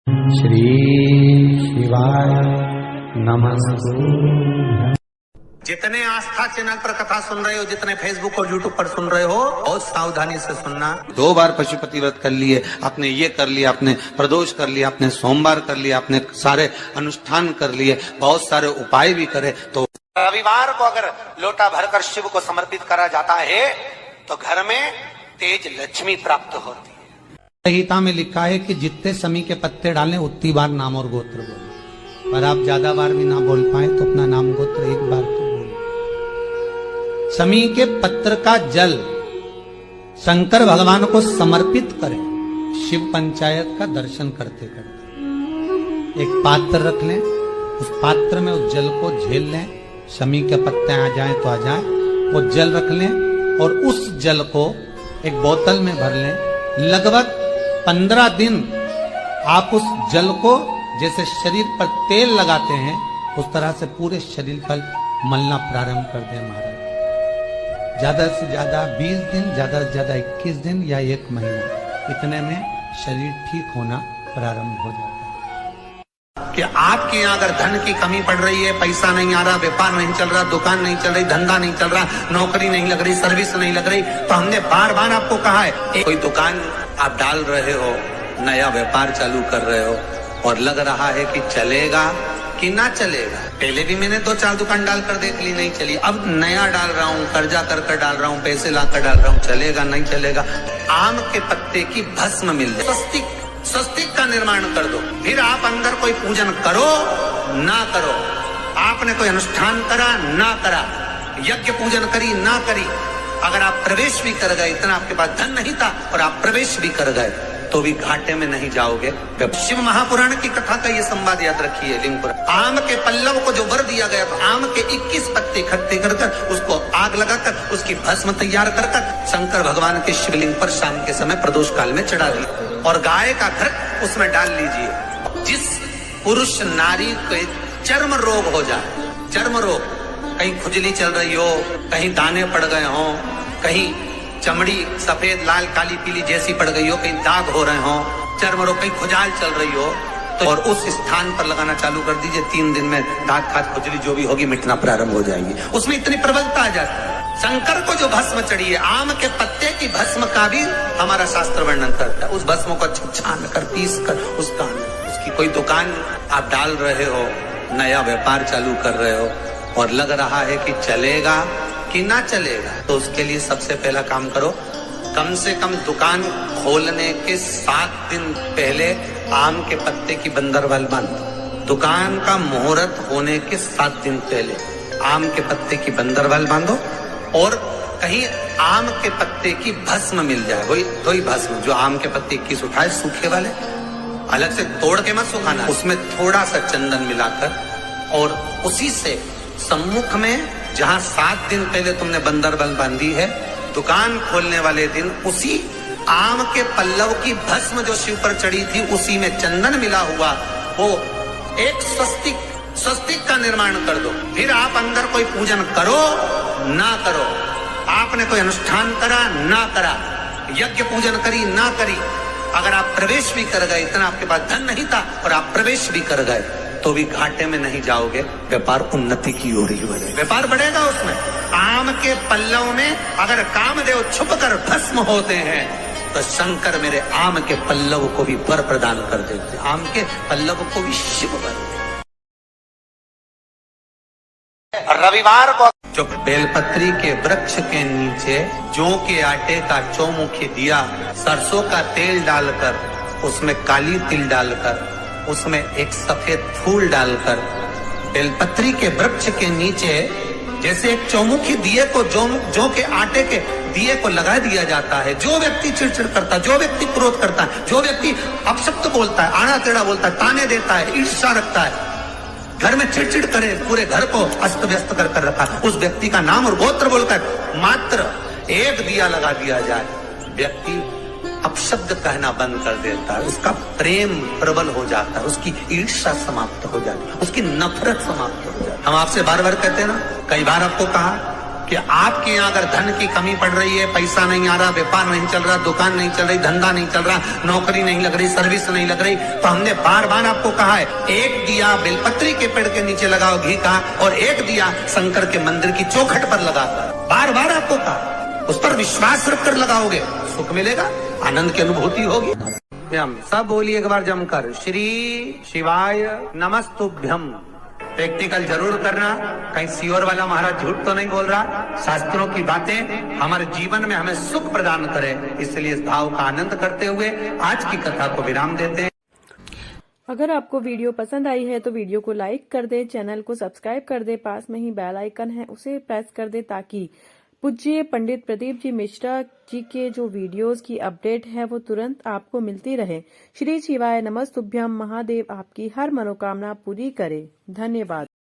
श्री शिवाय नमस्तु। जितने आस्था चैनल पर कथा सुन रहे हो, जितने फेसबुक और यूट्यूब पर सुन रहे हो, बहुत सावधानी से सुनना। 2 बार पशुपति व्रत कर लिए, आपने ये कर लिया, आपने प्रदोष कर लिया, आपने सोमवार कर लिया, आपने सारे अनुष्ठान कर लिए, बहुत सारे उपाय भी करे, तो रविवार को अगर लोटा भरकर शिव को समर्पित करा जाता है तो घर में तेज लक्ष्मी प्राप्त होती है। गीता में लिखा है कि जितने समी के पत्ते डालें उतनी बार नाम और गोत्र बोले, पर आप ज्यादा बार भी ना बोल पाए तो अपना नाम गोत्र एक बार तो बोले। समी के पत्र का जल शंकर भगवान को समर्पित करें, शिव पंचायत का दर्शन करते करते। एक पात्र रख लें, उस पात्र में उस जल को झेल लें, शमी के पत्ते आ जाएं तो आ जाएं, वो जल रख लें और उस जल को एक बोतल में भर लें। लगभग 15 दिन आप उस जल को जैसे शरीर पर तेल लगाते हैं उस तरह से पूरे शरीर पर मलना प्रारंभ कर दें महाराज। ज्यादा से ज्यादा 20 दिन, ज्यादा से ज्यादा 21 दिन या 1 महीना, इतने में शरीर ठीक होना प्रारंभ हो जाता है। कि आपके यहाँ अगर धन की कमी पड़ रही है, पैसा नहीं आ रहा, व्यापार नहीं चल रहा, दुकान नहीं चल रही, धंधा नहीं चल रहा, नौकरी नहीं लग रही, सर्विस नहीं लग रही, तो हमने बार बार आपको कहा है, कोई दुकान आप डाल रहे हो, नया व्यापार चालू कर रहे हो और लग रहा है कि चलेगा कि ना चलेगा। पहले भी मैंने 2-4 दुकान डालकर देख ली, नहीं चली, अब नया डाल रहा हूँ, कर्जा कर डाल रहा हूँ, पैसे लाकर डाल रहा हूँ, चलेगा नहीं चलेगा। आम के पत्ते की भस्म मिल जाए, स्वस्तिक का निर्माण कर दो, फिर आप अंदर कोई पूजन करो ना करो, आपने कोई अनुष्ठान करा ना करा, यज्ञ पूजन करी ना करी, अगर आप प्रवेश भी कर गए, इतना आपके पास धन नहीं था और आप प्रवेश भी कर गए तो भी घाटे में नहीं जाओगे। शिव महापुराण की कथा का ये संवाद याद रखिए। लिंगपुर आम के पल्लव को जो वर दिया गया तो आम के 21 पत्ते इकट्ठे कर उसको आग लगाकर उसकी भस्म तैयार कर शंकर भगवान के शिवलिंग पर शाम के समय प्रदोष काल में चढ़ा दी और गाय का घृत उसमें डाल लीजिए। जिस पुरुष नारी को चर्म रोग हो जाए, चर्म रोग, कहीं खुजली चल रही हो, कहीं दाने पड़ गए हो, कहीं चमड़ी सफेद लाल काली पीली जैसी पड़ गई हो, कहीं दाग हो रहे हो, चर्म रोग, कहीं खुजाल चल रही हो, तो और उस स्थान पर लगाना चालू कर दीजिए। 3 दिन में दाग खाज खुजली जो भी होगी मिटना प्रारंभ हो जाएगी। उसमें इतनी प्रबलता आ जाती है। शंकर को जो भस्म चढ़ी है, आम के पत्ते की भस्म का भी हमारा शास्त्र वर्णन करता है। उस भस्म को छान कर पीस कर उसकी कोई दुकान आप डाल रहे हो, नया व्यापार चालू कर रहे हो और लग रहा है कि चलेगा कि ना चलेगा, तो उसके लिए सबसे पहला काम करो, कम से कम दुकान खोलने के 7 दिन पहले आम के पत्ते की बंदरवाल बांधो। दुकान का मुहूर्त होने के 7 दिन पहले आम के पत्ते की बंदरवाल बांधो और कहीं आम के पत्ते की भस्म मिल जाए, वही भस्म जो आम के पत्ते 21 उठाए सूखे वाले, अलग से तोड़ के मत सुखाना, उसमें थोड़ा सा चंदन मिलाकर और उसी से सम्मुख में जहां 7 दिन पहले तुमने बंदरबल बांधी है, दुकान खोलने वाले दिन उसी आम के पल्लव की भस्म जो शिव पर चढ़ी थी उसी में चंदन मिला हुआ वो एक स्वस्तिक का निर्माण कर दो। फिर आप अंदर कोई पूजन करो ना करो, आपने कोई अनुष्ठान करा ना करा, यज्ञ पूजन करी ना करी, अगर आप प्रवेश भी कर गए, इतना आपके पास धन नहीं था और आप प्रवेश भी कर गए तो भी घाटे में नहीं जाओगे। व्यापार उन्नति की ओर ही बढ़ेगा, व्यापार बढ़ेगा। उसमें आम के पल्लव में अगर कामदेव छुपकर भस्म होते हैं तो शंकर मेरे आम के पल्लव को भी वर प्रदान कर देते, आम के पल्लव को भी शिव वर। रविवार को जो बेलपत्री के वृक्ष के नीचे जौ के आटे का चौमुखी दिया, सरसों का तेल डालकर उसमें काली तिल डालकर उसमें एक सफेद फूल डालकर बेलपत्री के वृक्ष के नीचे जैसे एक चौमुखी दिए को जौ के आटे के दिए को लगा दिया जाता है। जो व्यक्ति चिड़चिड़ करता है, जो व्यक्ति क्रोध करता है, जो व्यक्ति अपशब्द बोलता है, आड़ा टेढ़ा बोलता है, ताने देता है, ईर्ष्या रखता है, घर में चिड़चिड़ करे, पूरे घर को अस्त व्यस्त कर रखा, उस व्यक्ति का नाम और गोत्र बोलकर मात्र एक दिया लगा दिया जाए, व्यक्ति अपशब्द कहना बंद कर देता है, उसका प्रेम प्रबल हो जाता है, उसकी ईर्ष्या समाप्त हो जाती है, उसकी नफरत समाप्त हो जाती है। हम आपसे बार बार कहते हैं ना, कई बार आपको कहा कि आपके यहाँ अगर धन की कमी पड़ रही है, पैसा नहीं आ रहा, व्यापार नहीं चल रहा, दुकान नहीं चल रही, धंधा नहीं चल रहा, नौकरी नहीं लग रही, सर्विस नहीं लग रही, तो हमने बार बार आपको कहा है, एक दिया बेलपत्री के पेड़ के नीचे लगाओ घी का, और एक दिया शंकर के मंदिर की चौखट पर लगाकर। बार बार आपको कहा, उस पर विश्वास रखकर लगाओगे, सुख मिलेगा, आनंद की अनुभूति होगी। हम सब बोलिए एक बार जमकर, श्री शिवाय नमस्तुभ्यम। प्रैक्टिकल जरूर करना, कहीं सियोर वाला महाराज झूठ तो नहीं बोल रहा। शास्त्रों की बातें हमारे जीवन में हमें सुख प्रदान करे, इसलिए इस भाव का आनंद करते हुए आज की कथा को विराम देते हैं। अगर आपको वीडियो पसंद आई है तो वीडियो को लाइक कर दे, चैनल को सब्सक्राइब कर दे, पास में ही बेल आइकन है उसे प्रेस कर दे, ताकि पूज्य पंडित प्रदीप जी मिश्रा जी के जो वीडियोस की अपडेट है वो तुरंत आपको मिलती रहे। श्री शिवाय नमस्तुभ्यम। महादेव आपकी हर मनोकामना पूरी करे। धन्यवाद।